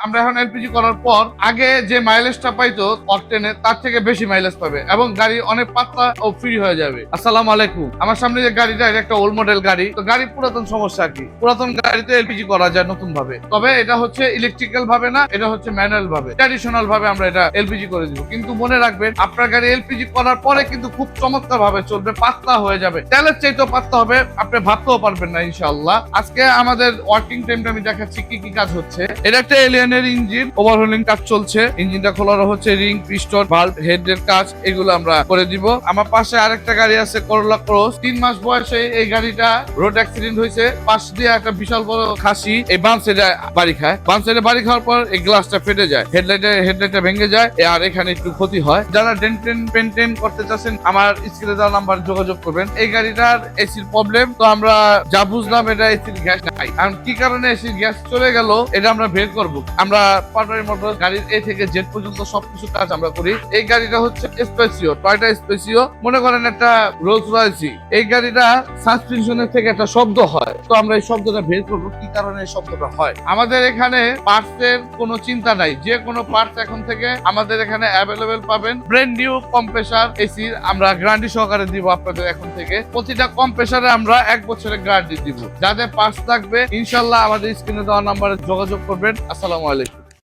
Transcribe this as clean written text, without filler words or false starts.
আমরা এখন এলপিজি করার পর আগে যে মাইলেজটা পাইতো অকটেনে তার থেকে বেশি মাইলেজ পাবে এবং গাড়ি অনেক পাতলা ও ফ্রি হয়ে যাবে। আসসালামু আলাইকুম। আমার সামনে যে গাড়িটা, এটা একটা ওল্ড মডেল গাড়ি। তো গাড়ি পুরাতন সমস্যা কি, পুরাতন গাড়িতে এলপিজি করা যায় নতুন ভাবে, তবে এটা হচ্ছে ইলেকট্রিক্যাল ভাবে না, এটা হচ্ছে ম্যানুয়াল ভাবে, ট্র্যাডিশনাল ভাবে আমরা এটা এলপিজি করে দিব। কিন্তু মনে রাখবেন, আপনার গাড়ি এলপিজি করার পরে কিন্তু খুব চমৎকার ভাবে চলবে, পাতলা হয়ে যাবে, তেলের চাইতেও পাতলা হবে, আপনি ভাবতেও পারবেন না ইনশাআল্লাহ। আজকে আমাদের ওয়ার্কিং টাইমটা আমি দেখাচ্ছি কি কি কাজ হচ্ছে। এটা একটা এলিয়ানের ইঞ্জিন, ওভারহোলিং কাজ চলছে। ইঞ্জিনটা খোলানো হচ্ছে, রিং, পিস্টন, ভালভ, হেডের কাজ, এগুলো আমরা করে দিব। আমার পাশে আরেকটা গাড়ি আছে, করোলা ক্রস। 3 মাস বয়সে এই গাড়িটা রোড অ্যাক্সিডেন্ট হয়েছে, পাশ দিয়ে একটা বিশাল বড় খাসি এই বাম সাইডে বাড়ি খায়। বাম সাইডে বাড়ি খাওয়ার পর এই গ্লাসটা ফেটে যায়, হেডলাইটটা ভেঙে যায়, আর এখানে একটু ক্ষতি হয়। যারা ডেন্টেন পেন্টেন করতে চাচ্ছেন আমার স্ক্রিনে দেওয়া নাম্বার যোগাযোগ করবেন। এই গাড়িটার এসির প্রবলেম, তো আমরা যা বুঝলাম এটা এসির গ্যাস নাই। কারণ কি কারণে এসির গ্যাস চলে গেল এটা আমরা বের করব। আমরা পাটারি মোটর গাড়ির এ থেকে জেড পর্যন্ত সবকিছু কাজ আমরা করি। এই গাড়িটা হচ্ছে স্পেসিও, টয়টা স্পেসিও, মনে করেন একটা রোলস রয়েসি। এই গাড়িটা সাসপেনশনের থেকে একটা শব্দ হয়, তো আমরা এই শব্দটা বের করব কি কারণে এই শব্দটা হয়। আমাদের এখানে পার্টসের কোনো চিন্তা নাই, যে কোনো পার্টস এখন থেকে আমাদের এখানে অ্যাভেলেবেল পাবেন। ব্র্যান্ড নিউ কম্প্রেসার এসি আমরা গ্যারান্টি সহকারে দিব আপনাদের এখন থেকে। প্রতিটা কম্প্রেসারে আমরা 1 বছরের গ্যারান্টি দিব। যাদের পার্টস লাগবে ইনশাআল্লাহ আমাদের স্ক্রিনে দেওয়া নাম্বারে যোগাযোগ করবেন। আসসালামু আলাইকুম।